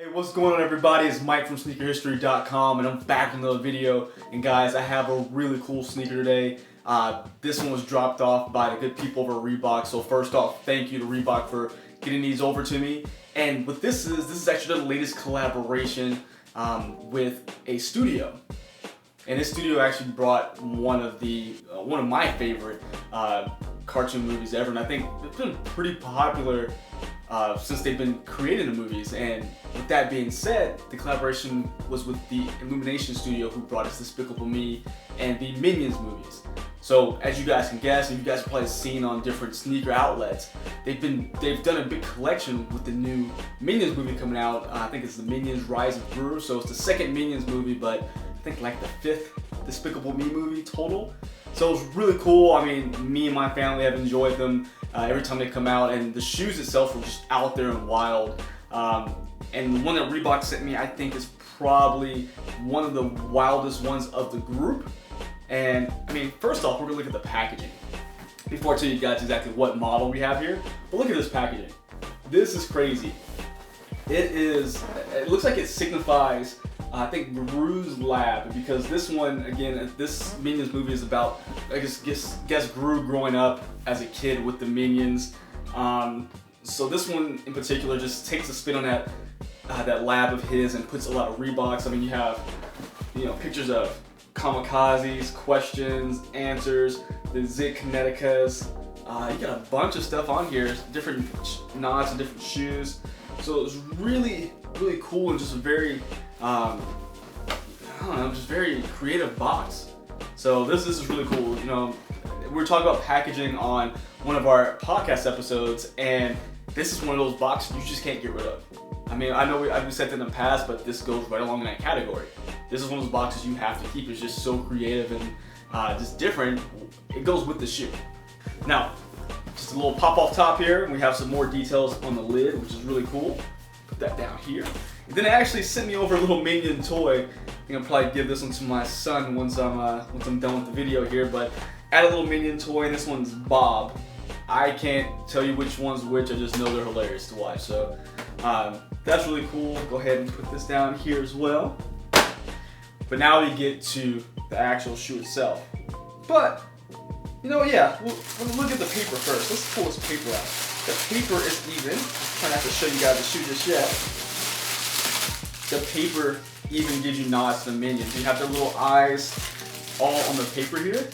Hey, what's going on everybody? It's Mike from sneakerhistory.com and I'm back with another video. And guys, I have a really cool sneaker today. This one was dropped off by the good people over at Reebok. So first off, thank you to Reebok for getting these over to me. And what this is actually the latest collaboration with a studio. And this studio actually brought one of my favorite cartoon movies ever. And I think it's been pretty popular since they've been creating the movies. And with that being said, the collaboration was with the Illumination studio who brought us Despicable Me and the Minions movies. So as you guys can guess, and you guys have probably seen on different sneaker outlets, they've done a big collection with the new Minions movie coming out. I think it's the Minions Rise of Gru. So it's the second Minions movie, but I think like the fifth Despicable Me movie total. So it was really cool. I mean, me and my family have enjoyed them every time they come out, and the shoes itself were just out there and wild. And the one that Reebok sent me, I think is probably one of the wildest ones of the group. And I mean, first off, we're gonna look at the packaging before I tell you guys exactly what model we have here. But look at this packaging. This is crazy. It looks like it signifies I think Gru's lab, because this one, again, this Minions movie is about, I guess Gru growing up as a kid with the Minions. So this one in particular just takes a spin on that lab of his and puts a lot of Reeboks. I mean, you have, pictures of kamikazes, questions, answers, the Zit Kineticas. You got a bunch of stuff on here, different nods and different shoes. So it was really, really cool and just a very, I don't know, just very creative box. So this is really cool. We were talking about packaging on one of our podcast episodes, and this is one of those boxes you just can't get rid of. I mean, I know I've said that in the past, but this goes right along in that category. This is one of those boxes you have to keep. It's just so creative and just different. It goes with the shoe. Now, just a little pop off top here. We have some more details on the lid, which is really cool. Put that down here. And then they actually sent me over a little Minion toy. I think I'll probably give this one to my son once I'm done with the video here. But add a little Minion toy, and this one's Bob. I can't tell you which one's which. I just know they're hilarious to watch. So that's really cool. Go ahead and put this down here as well. But now we get to the actual shoe itself. But we'll look at the paper first. Let's pull this paper out. The paper is even. I'm trying not to show you guys the shoe just yet. The paper even gives you nods to the Minions. You have their little eyes all on the paper here.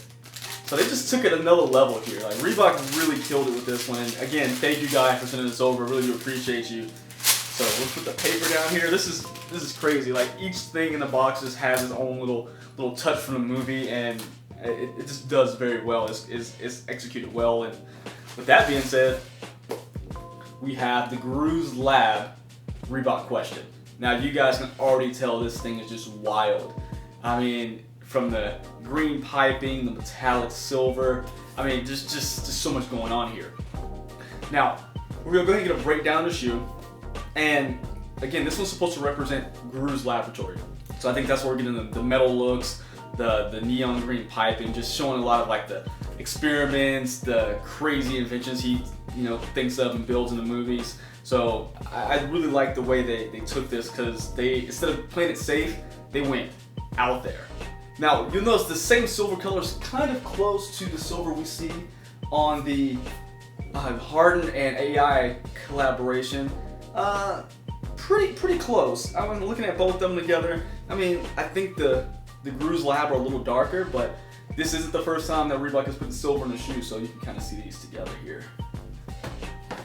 So they just took it another level here. Like, Reebok really killed it with this one. And again, thank you guys for sending this over. Really do appreciate you. So let's put the paper down here. This is crazy. Like, each thing in the box just has its own little touch from the movie, and it just does very well. It's executed well. And with that being said, we have the Gru's Lab Reebok question. Now you guys can already tell this thing is just wild. I mean, from the green piping, the metallic silver. I mean, just so much going on here. Now, we're gonna go ahead and get a breakdown of the shoe. And again, this one's supposed to represent Gru's laboratory. So I think that's where we're getting the metal looks, the neon green piping, just showing a lot of like the experiments, the crazy inventions he thinks of and builds in the movies. So I really like the way they took this, because they, instead of playing it safe, they went out there. Now you'll notice the same silver color is kind of close to the silver we see on the Harden and AI collaboration. Pretty close. I mean, looking at both of them together, I mean, I think the Gru's Lab are a little darker, but this isn't the first time that Reebok has put silver in the shoe, so you can kind of see these together here.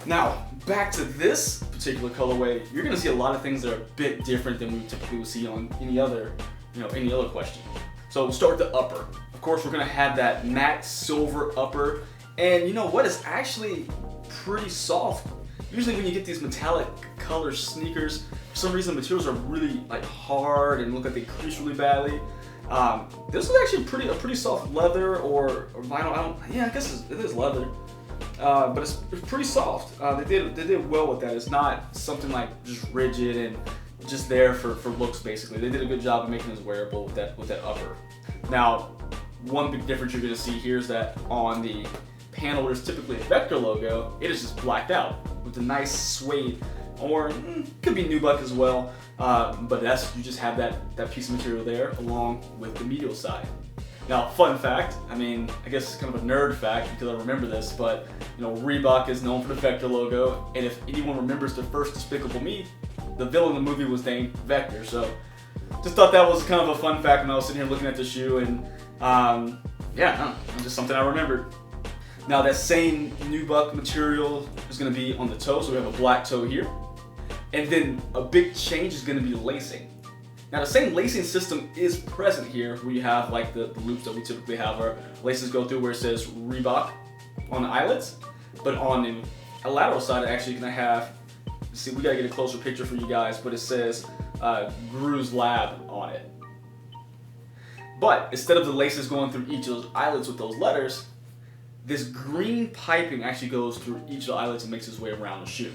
Now, back to this particular colorway, you're gonna see a lot of things that are a bit different than we typically would see on any other question. So we'll start with the upper. Of course, we're gonna have that matte silver upper, and you know what? It's actually pretty soft. Usually when you get these metallic color sneakers, for some reason the materials are really like hard and look like they crease really badly. This is actually a pretty soft leather or vinyl. I guess it is leather. But it's pretty soft. They did well with that. It's not something like just rigid and just there for looks basically. They did a good job of making this wearable with that upper. Now, one big difference you're gonna see here is that on the panel where there's typically a Vector logo, it is just blacked out with a nice suede or could be nubuck as well. But you just have that piece of material there along with the medial side. Now, fun fact, I mean, I guess it's kind of a nerd fact because I remember this, but Reebok is known for the Vector logo, and if anyone remembers the first Despicable Me, the villain in the movie was named Vector. So just thought that was kind of a fun fact when I was sitting here looking at the shoe, and yeah, just something I remembered. Now that same nubuck material is going to be on the toe, so we have a black toe here. And then a big change is going to be lacing. Now the same lacing system is present here, where you have like the loops that we typically have our laces go through, where it says Reebok on the eyelets. But on the lateral side, actually going to have, see, we got to get a closer picture for you guys, but it says Gru's Lab on it. But instead of the laces going through each of those eyelets with those letters, this green piping actually goes through each of the eyelets and makes its way around the shoe.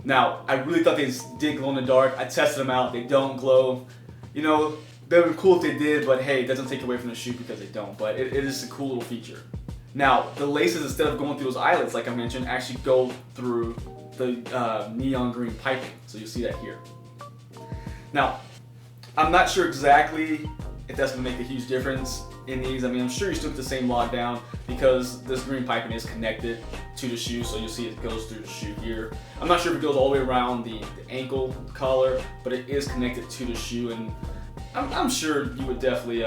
Now, I really thought they did glow in the dark. I tested them out. They don't glow. They would be cool if they did, but hey, it doesn't take away from the shoe because they don't. But it is a cool little feature. Now, the laces, instead of going through those eyelets, like I mentioned, actually go through the neon green piping. So you'll see that here. Now, I'm not sure exactly if that's going to make a huge difference in these. I mean, I'm sure you still get the same lockdown because this green piping is connected to the shoe, so you'll see it goes through the shoe here. I'm not sure if it goes all the way around the ankle collar, but it is connected to the shoe, and I'm sure you would definitely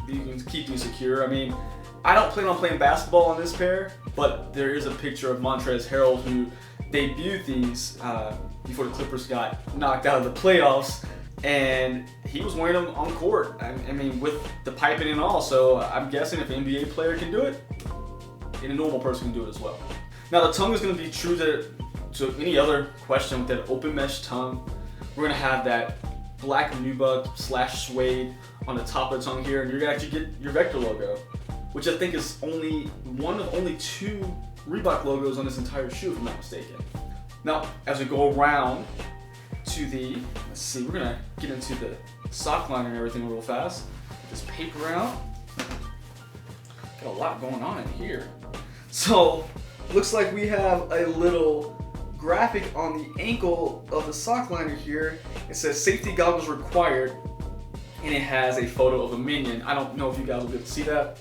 you can keep these secure. I mean, I don't plan on playing basketball on this pair, but there is a picture of Montrezl Harrell who debuted these before the Clippers got knocked out of the playoffs. And he was wearing them on court, I mean, with the piping and all, so I'm guessing if an NBA player can do it, and a normal person can do it as well. Now the tongue is going to be true to any other question with that open mesh tongue. We're going to have that black nubuck / suede on the top of the tongue here, and you're going to actually get your Vector logo, which I think is only one of only 2 Reebok logos on this entire shoe, if I'm not mistaken. Now, as we go around to the, let's see, we're gonna get into the sock liner and everything real fast. Get this paper out. Got a lot going on in here. So, looks like we have a little graphic on the ankle of the sock liner here. It says safety goggles required, and it has a photo of a Minion. I don't know if you guys will be able to see that.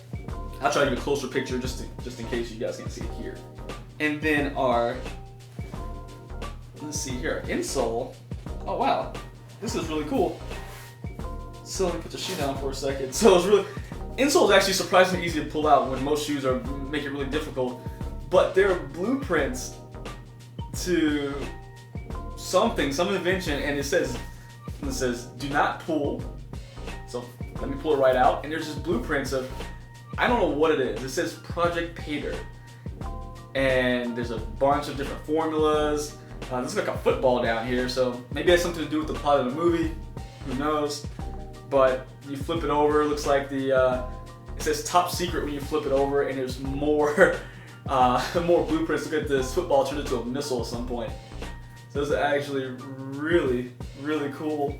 I'll try to get a closer picture just in case you guys can't see it here. And then our, let's see here, insole. Oh wow, this is really cool. So let me put the shoe down for a second. So it's really, insole is actually surprisingly easy to pull out when most shoes make it really difficult. But there are blueprints to some invention, and it says do not pull. So let me pull it right out, and there's just blueprints of, I don't know what it is. It says Project Pater, and there's a bunch of different formulas. This is like a football down here, so maybe it has something to do with the plot of the movie. Who knows? But you flip it over, it looks like it says top secret when you flip it over, and there's more more blueprints. Look at this, football turned into a missile at some point. So this is actually really, really cool.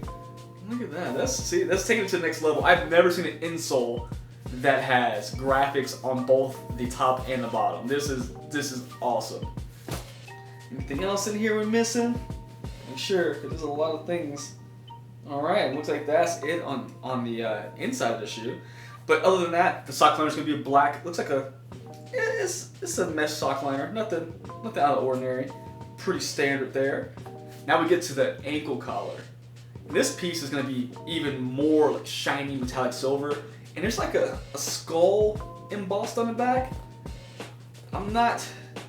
Look at that. That's taking it to the next level. I've never seen an insole that has graphics on both the top and the bottom. This is awesome. Anything else in here we're missing? Make sure, because there's a lot of things. Alright, looks like that's it on the inside of the shoe. But other than that, the sock liner is going to be black. Looks like it's a mesh sock liner. Nothing out of the ordinary. Pretty standard there. Now we get to the ankle collar. This piece is going to be even more like shiny metallic silver. And there's like a skull embossed on the back.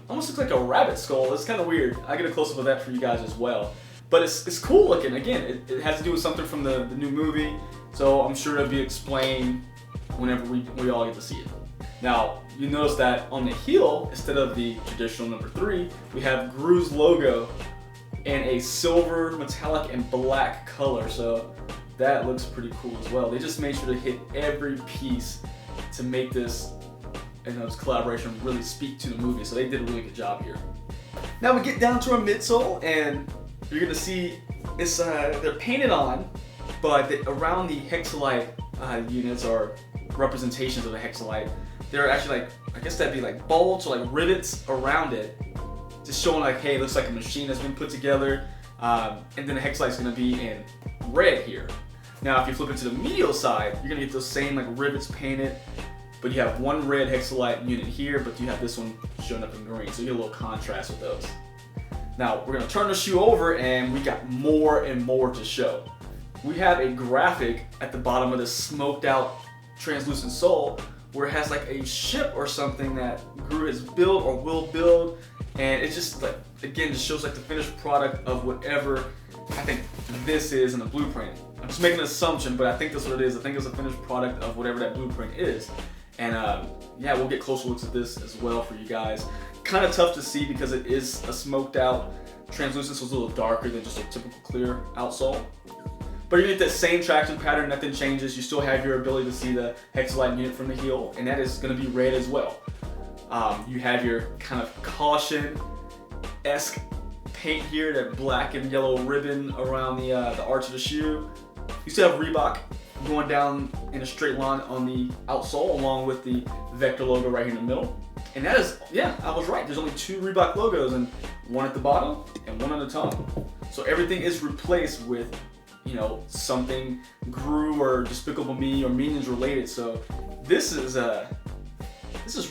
Almost looks like a rabbit skull. It's kind of weird. I get a close-up of that for you guys as well. But it's cool looking. Again, it has to do with something from the new movie, so I'm sure it'll be explained whenever we all get to see it. Now, you notice that on the heel, instead of the traditional number 3, we have Gru's logo in a silver, metallic, and black color. So that looks pretty cool as well. They just made sure to hit every piece to make this this collaboration really speak to the movie. So they did a really good job here. Now we get down to our midsole, and you're gonna see it's they're painted on, but around the hexalite units or representations of the hexalite, they're actually like, I guess that'd be like bolts or like rivets around it, just showing like, hey, it looks like a machine that's been put together. and then the Hexalite is going to be in red here. Now, if you flip it to the medial side, you're going to get those same like rivets painted, but you have one red Hexalite unit here, but you have this one showing up in green, so you get a little contrast with those. Now, we're going to turn the shoe over, and we got more and more to show. We have a graphic at the bottom of this smoked out translucent sole where it has like a ship or something that Gru has built or will build, and it just like, again, just shows like the finished product of whatever I think this is in the blueprint. I'm just making an assumption, but I think that's what it is. I think it's a finished product of whatever that blueprint is. And yeah, we'll get closer looks at this as well for you guys. Kind of tough to see because it is a smoked out translucent, so it's a little darker than just a typical clear outsole. But you get that same traction pattern, nothing changes. You still have your ability to see the Hexalite unit from the heel, and that is going to be red as well. You have your kind of caution-esque paint here, that black and yellow ribbon around the arch of the shoe. You still have Reebok going down in a straight line on the outsole, along with the Vector logo right here in the middle. And that is, yeah, I was right. There's only 2 Reebok logos, and one at the bottom and one on the top. So everything is replaced with, you know, something Gru or Despicable Me or Minions related. So this is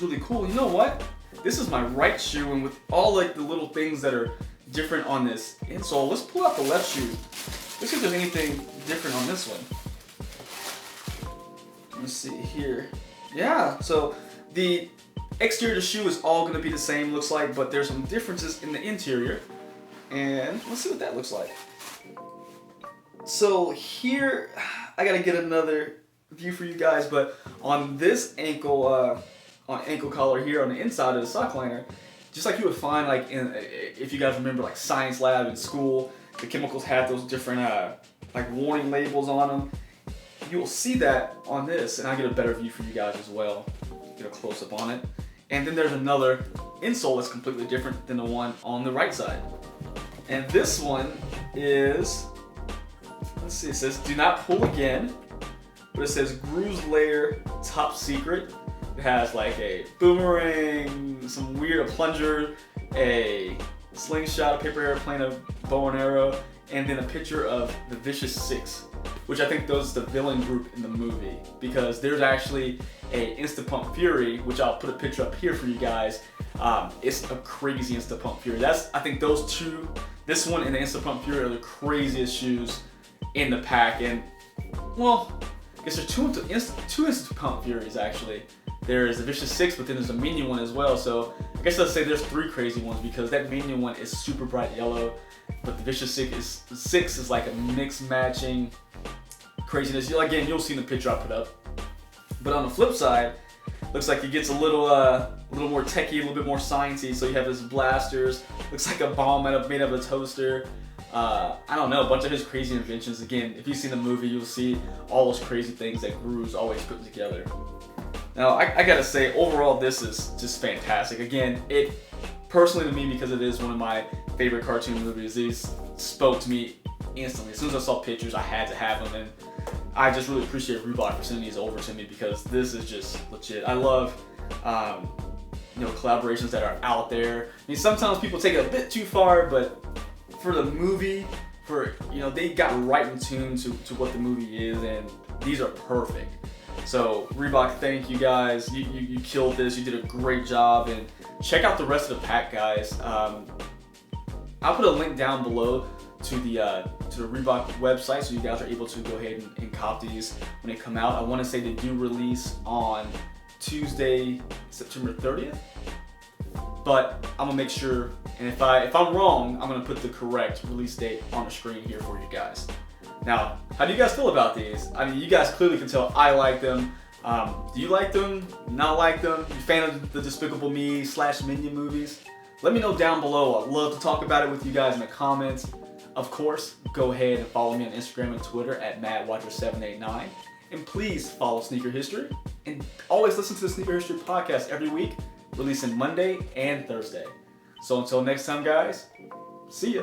really cool. You know what? This is my right shoe, and with all like the little things that are different on this insole, let's pull out the left shoe. Let's see if there's anything different on this one. Let me see here. Yeah, so the exterior of the shoe is all going to be the same, looks like, but there's some differences in the interior. And let's see what that looks like. So here, I gotta get another view for you guys, but on this ankle collar here on the inside of the sock liner, just like you would find like if you guys remember like science lab in school, the chemicals have those different like warning labels on them. You will see that on this, and I get a better view for you guys as well. Get a close up on it. And then there's another insole that's completely different than the one on the right side. And this one is, let's see, it says do not pull again, but it says Gru's Lair top secret. It has like a boomerang, some weird plunger, a slingshot, a paper airplane, a bow and arrow, and then a picture of the Vicious Six, which I think those are the villain group in the movie, because there's actually a Insta Pump Fury, which I'll put a picture up here for you guys. It's a crazy Insta Pump Fury. I think those two, this one and the Insta Pump Fury, are the craziest shoes in the pack. And well, I guess there's two Insta Pump Furies actually. There's the Vicious Six, but then there's a Minion one as well. So I guess let's say there's 3 crazy ones, because that Minion one is super bright yellow, but the Vicious Six is like a mixed matching craziness. Again, you'll see in the picture I put up. But on the flip side, looks like it gets a little more techie, a little bit more sciencey. So you have this blasters, looks like a bomb made of a toaster. I don't know, a bunch of his crazy inventions. Again, if you've seen the movie, you'll see all those crazy things that Gru's always put together. Now, I gotta say, overall, this is just fantastic. Again, it personally to me, because it is one of my favorite cartoon movies, these spoke to me instantly. As soon as I saw pictures, I had to have them, and I just really appreciate Reebok for sending these over to me, because this is just legit. I love, collaborations that are out there. I mean, sometimes people take it a bit too far, but for the movie, they got right in tune to what the movie is, and these are perfect. So Reebok, thank you guys. You killed this. You did a great job, and check out the rest of the pack, guys. I'll put a link down below to the Reebok website, so you guys are able to go ahead and cop these when they come out. I want to say they do release on Tuesday, September 30th. But I'm gonna make sure, and if I'm wrong, I'm gonna put the correct release date on the screen here for you guys. Now, how do you guys feel about these? I mean, you guys clearly can tell I like them. Do you like them? Not like them? You fan of the Despicable Me / Minion movies? Let me know down below. I'd love to talk about it with you guys in the comments. Of course, go ahead and follow me on Instagram and Twitter at MadWatcher789. And please follow Sneaker History. And always listen to the Sneaker History podcast every week, releasing Monday and Thursday. So until next time, guys, see ya.